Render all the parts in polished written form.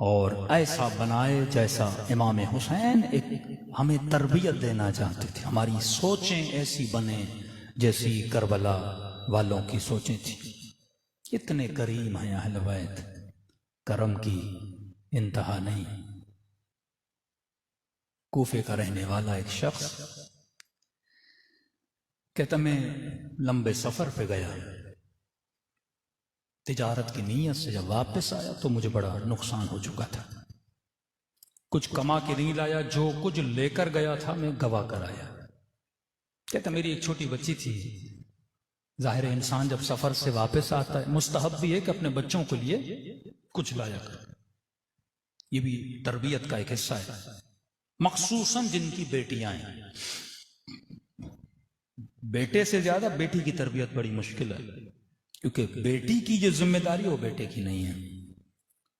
और ऐसा बनाए जैसा इमाम हुसैन एक हमें तरबियत देना चाहते थे। हमारी सोचें ऐसी बने जैसी करबला वालों की सोचें थी। इतने करीम हैं अहले बैत, करम की इंतहा नहीं। कूफे का रहने वाला एक शख्स कहता, मैं लंबे सफर पे गया, तिजारत की नीयत से जब वापस आया तो मुझे बड़ा नुकसान हो चुका था। कुछ कमा के नहीं लाया, जो कुछ लेकर गया था मैं गवा कर आया। कहता, मेरी एक छोटी बच्ची थी। जाहिर है इंसान जब सफर से वापस आता है मुस्तहब भी है कि अपने बच्चों के लिए कुछ लाया कर। ये भी तरबियत का एक हिस्सा है, मखसूसन जिनकी बेटियां हैं। बेटे से ज्यादा बेटी की तरबियत बड़ी मुश्किल है, क्योंकि बेटी की जो जिम्मेदारी वो बेटे की नहीं है।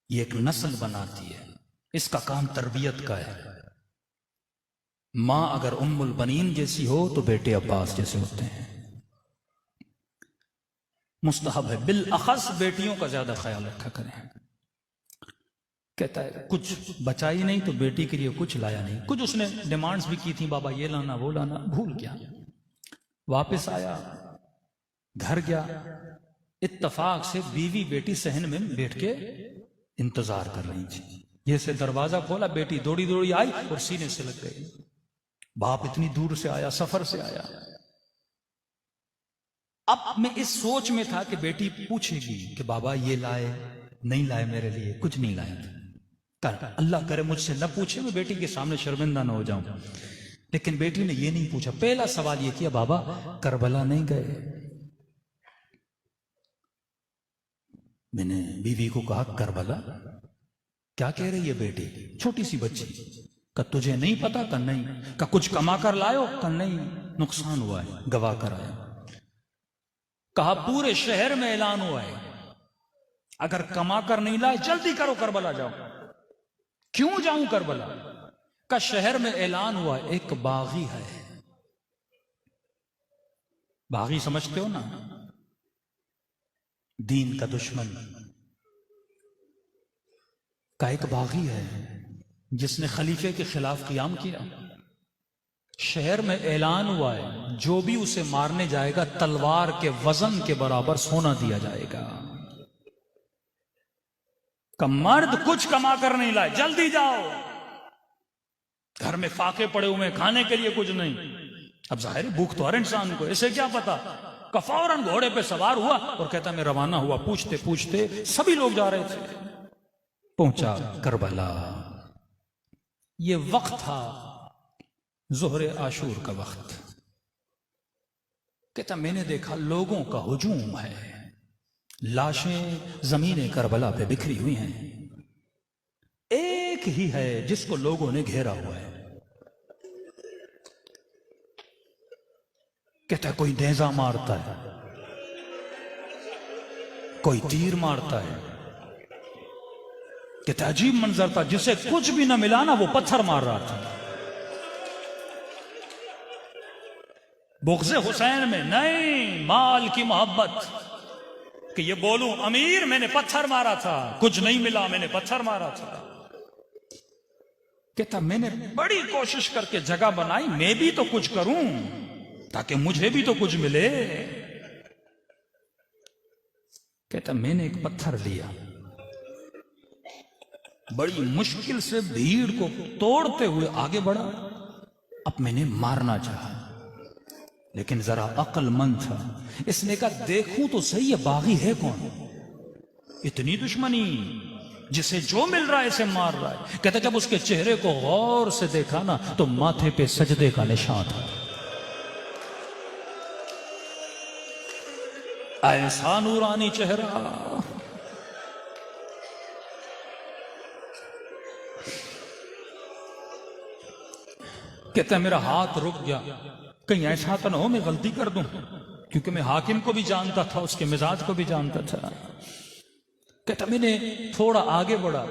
ये एक नस्ल बनाती है, इसका काम तरबियत का है। मां अगर उम्मुल बनीन जैसी हो तो बेटे अब्बास जैसे होते हैं। मुस्तहब है बिल अखस बेटियों का ज्यादा ख्याल रखा करें। कहता है कुछ बचा ही नहीं तो बेटी के लिए कुछ लाया नहीं। कुछ उसने डिमांड्स भी की थी, बाबा ये लाना वो लाना, भूल गया। वापस आया, घर गया, इत्तफाक से बीवी बेटी सहन में बैठ के इंतजार कर रही थी। ये से दरवाजा खोला, बेटी दौड़ी दौड़ी आई और सीने से लग गई। बाप इतनी दूर से आया, सफर से आया। अब मैं इस सोच में था कि बेटी पूछेगी कि बाबा ये लाए नहीं लाए, मेरे लिए कुछ नहीं लाए। अल्लाह करे मुझसे न पूछे, मैं बेटी के सामने शर्मिंदा ना हो जाऊं। लेकिन बेटी ने ये नहीं पूछा। पहला सवाल ये किया, बाबा करबला नहीं गए? मैंने बीवी को कहा, करबला क्या कह रही है बेटी? छोटी सी बच्ची का तुझे नहीं पता? का नहीं। का कुछ कमा कर लायो? का नहीं, नुकसान हुआ है, गवा कर आया। कहा पूरे शहर में ऐलान हुआ है, अगर कमा कर नहीं लाए जल्दी करो करबला जाओ। क्यों जाऊं करबला? का शहर में ऐलान हुआ एक बागी है। बागी समझते हो ना, दीन का दुश्मन। का एक बागी है जिसने खलीफे के खिलाफ क़ियाम किया। शहर में ऐलान हुआ है जो भी उसे मारने जाएगा तलवार के वजन के बराबर सोना दिया जाएगा। का मर्द कुछ कमा कर नहीं लाए, जल्दी जाओ। घर में फाके पड़े हुए, खाने के लिए कुछ नहीं। अब जाहिर भूख तो हर इंसान को, इसे क्या पता। का फौरन घोड़े पे सवार हुआ और कहता मैं रवाना हुआ। पूछते पूछते सभी लोग जा रहे थे, पहुंचा करबला। ये वक्त था ज़ोहरे आशूर का वक्त। कहता मैंने देखा लोगों का हुजूम है, लाशें जमीन करबला पे बिखरी हुई हैं। एक ही है जिसको लोगों ने घेरा हुआ है। कहता कोई नेजा मारता है, कोई तीर मारता है। कहता अजीब मंजर था, जिसे कुछ भी ना मिला ना वो पत्थर मार रहा था। बुग़्ज़े हुसैन में नहीं, माल की मोहब्बत कि ये बोलूं अमीर मैंने पत्थर मारा था, कुछ नहीं मिला मैंने पत्थर मारा था। कहता मैंने बड़ी कोशिश करके जगह बनाई, मैं भी तो कुछ करूं ताकि मुझे भी तो कुछ मिले। कहता मैंने एक पत्थर लिया, बड़ी मुश्किल से भीड़ को तोड़ते हुए आगे बढ़ा। अब मैंने मारना चाहा, लेकिन जरा अक्लमंद था। इसने कहा देखूं तो सही है बागी है कौन, इतनी दुश्मनी, जिसे जो मिल रहा है इसे मार रहा है। कहता जब उसके चेहरे को गौर से देखा ना तो माथे पे सजदे का निशान था। ऐसा नूरानी चेहरा। कहता मेरा हाथ रुक गया, कहीं ऐसा तो ना हो मैं गलती कर दूं, क्योंकि मैं हाकिम को भी जानता था, उसके मिजाज को भी जानता था। कहता मैंने थोड़ा आगे बढ़ा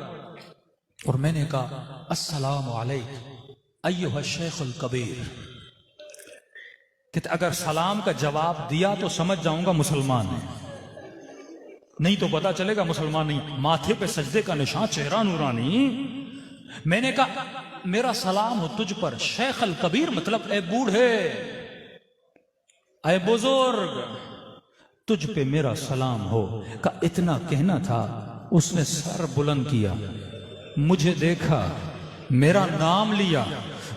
और मैंने कहा अस्सलामु अलैकुम अय्युहा शेखुल कबीर। कहता अगर सलाम का जवाब दिया तो समझ जाऊंगा मुसलमान है, नहीं तो पता चलेगा मुसलमान नहीं। माथे पे सजदे का निशान, चेहरा नूरानी। मैंने कहा मेरा सलाम हो तुझ पर शेख अल कबीर, मतलब ए बूढ़े, ए बुजुर्ग, तुझ पे मेरा सलाम हो। का इतना कहना था, उसने सर बुलंद किया, मुझे देखा, मेरा नाम लिया,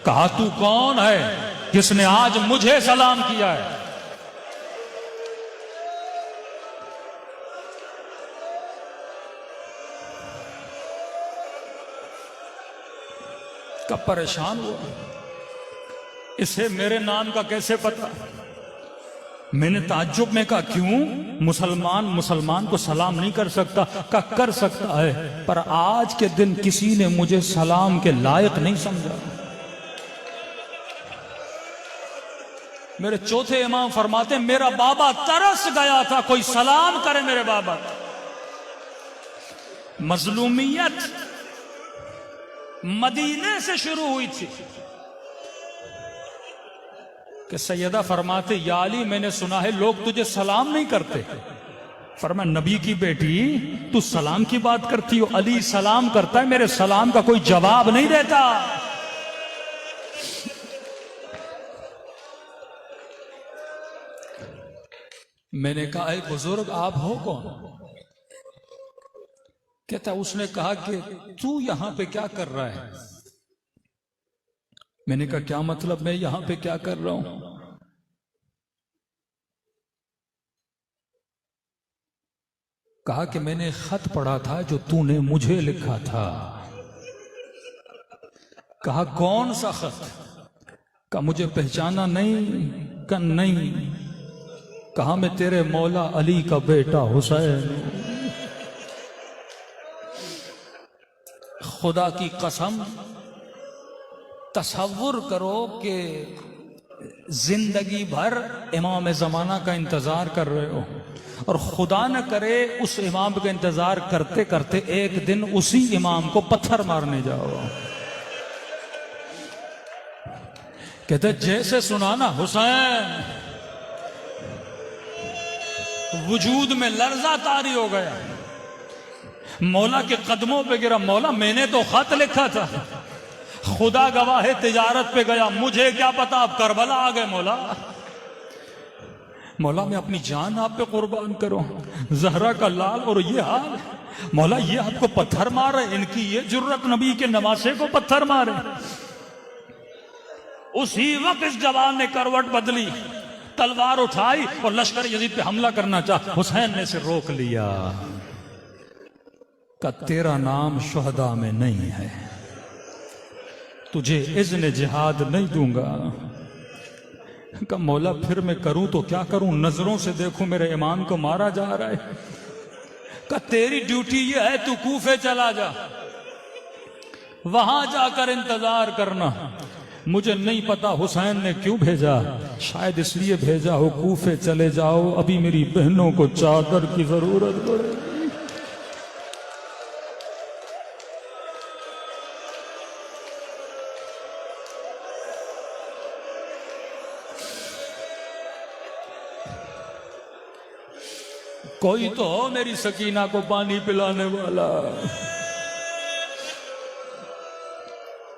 कहा तू कौन है जिसने आज मुझे सलाम किया है? कब परेशान हुआ, इसे मेरे नाम का कैसे पता? मैंने ताज्जुब में कहा क्यों? मुसलमान मुसलमान को सलाम नहीं कर सकता? का कर सकता है, पर आज के दिन किसी ने मुझे सलाम के लायक नहीं समझा। मेरे चौथे इमाम फरमाते मेरा बाबा तरस गया था कोई सलाम करे मेरे बाबा। मजलूमियत मदीने से शुरू हुई थी कि सैयदा फरमाते या अली, मैंने सुना है लोग तुझे सलाम नहीं करते। फरमाया नबी की बेटी, तू सलाम की बात करती हो? अली सलाम करता है, मेरे सलाम का कोई जवाब नहीं देता। मैंने कहा ऐ बुजुर्ग आप हो कौन? कहता उसने कहा कि तू यहां पे क्या कर रहा है? मैंने कहा क्या मतलब मैं यहां पे क्या कर रहा हूं? कहा कि मैंने खत पढ़ा था जो तूने मुझे लिखा था। कहा कौन सा खत? कहा मुझे पहचाना नहीं? कहा नहीं। कहा मैं तेरे मौला अली का बेटा हुसैन। खुदा की कसम, तसव्वुर करो कि जिंदगी भर इमाम जमाना का इंतजार कर रहे हो और खुदा न करे उस इमाम का इंतजार करते करते एक दिन उसी इमाम को पत्थर मारने जाओ। कहते जैसे सुना ना हुसैन, वजूद में लर्जा तारी हो गया, मौला के कदमों पे गिरा। मौला मैंने तो खत लिखा था, खुदा गवाह है तिजारत पे गया, मुझे क्या पता आप करबला आ गए। मौला मौला मैं अपनी जान आप पे कुर्बान करूं, जहरा का लाल और ये हाल। मौला ये आपको पत्थर मारे, इनकी ये जुर्रत नबी के नवासे को पत्थर मारे। उसी वक्त इस जवान ने करवट बदली, तलवार उठाई और लश्कर यजीद पे हमला करना चाहा। हुसैन ने से रोक लिया, का तेरा नाम शुहदा में नहीं है, तुझे इज़्न जिहाद नहीं दूंगा। का मौला फिर मैं करूं तो क्या करूं? नजरों से देखूं मेरे इमाम को मारा जा रहा है। का तेरी ड्यूटी ये है तू कूफे चला जा, वहां जाकर इंतजार करना। मुझे नहीं पता हुसैन ने क्यों भेजा, शायद इसलिए भेजा हो कूफे चले जाओ, अभी मेरी बहनों को चादर की जरूरत पड़ेगी। कोई तो हो मेरी सकीना को पानी पिलाने वाला।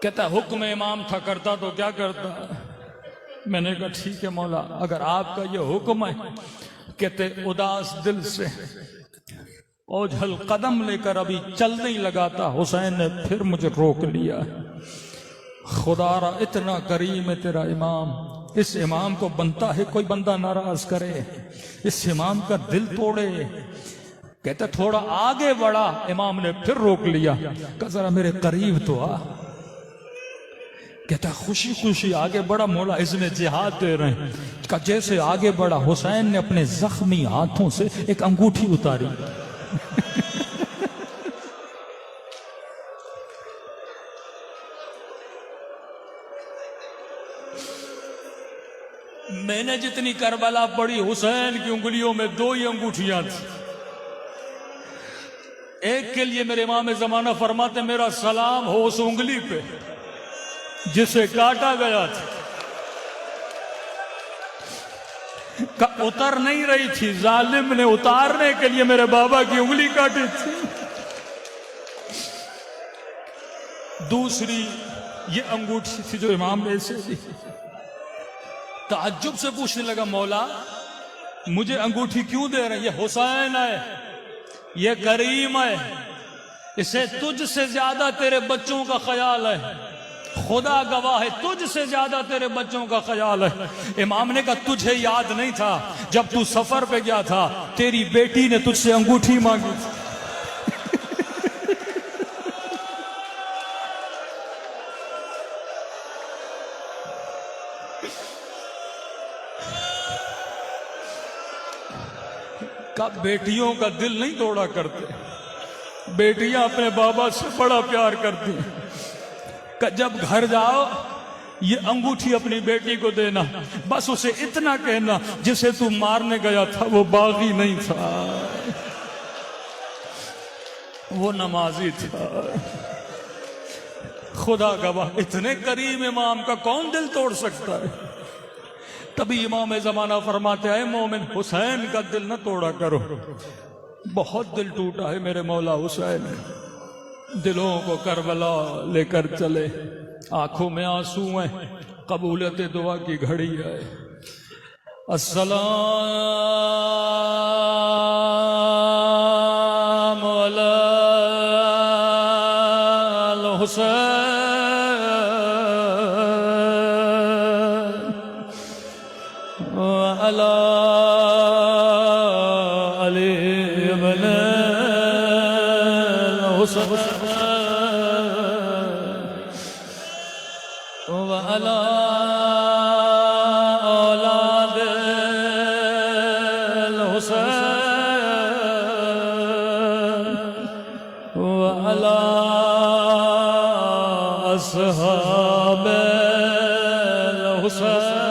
कहता हुक्म इमाम था, करता तो क्या करता। मैंने कहा ठीक है मौला, अगर आपका ये हुक्म है। कहते उदास दिल से ओझल कदम लेकर अभी चल नहीं लगाता, हुसैन ने फिर मुझे रोक लिया। खुदारा इतना करीम है तेरा इमाम, इस इमाम को बनता है कोई बंदा नाराज करे, इस इमाम का दिल तोड़े। कहता थोड़ा आगे बढ़ा, इमाम ने फिर रोक लिया, कहा जरा मेरे करीब तो आ। कहता खुशी खुशी आगे बढ़ा, मौला इज़्न जिहाद दे रहे हैं। का जैसे आगे बढ़ा, हुसैन ने अपने जख्मी हाथों से एक अंगूठी उतारी। मैंने जितनी करबला पड़ी, हुसैन की उंगलियों में 2 ही अंगूठियां थी। एक के लिए मेरे इमाम जमाना फरमाते मेरा सलाम हो उस उंगली पे जिसे काटा गया था। उतर नहीं रही थी, जालिम ने उतारने के लिए मेरे बाबा की उंगली काटी थी। दूसरी ये अंगूठी थी जो इमाम ने इसे दी। ताज्जुब से पूछने लगा, मौला मुझे अंगूठी क्यों दे रहे? ये हुसैन है, ये करीम है, इसे तुझसे ज्यादा तेरे बच्चों का ख्याल है, खुदा गवाह है तुझसे ज्यादा तेरे बच्चों का ख्याल है। इमाम ने कहा, तुझे याद नहीं था जब तू सफर पे गया था, तेरी बेटी ने तुझसे अंगूठी मांगी थी। का बेटियों का दिल नहीं तोड़ा करते, बेटियां अपने बाबा से बड़ा प्यार करती हैं। जब घर जाओ ये अंगूठी अपनी बेटी को देना, बस उसे इतना कहना, जिसे तू मारने गया था वो बागी नहीं था, वो नमाजी था। खुदा गवाह, इतने करीम इमाम का कौन दिल तोड़ सकता है? तभी इमाम जमाना फरमाते हैं, मोमिन हुसैन का दिल न तोड़ा करो, बहुत दिल टूटा है मेरे मौला हुसैन। दिलों को करबला लेकर चले, आंखों में आंसू हैं, कबूलियत दुआ की घड़ी है। अस्सलाम अलल हुसैन व अला अली इब्न हुसैन वअला औलाद हुसैन वअला अस्हाब हुसैन।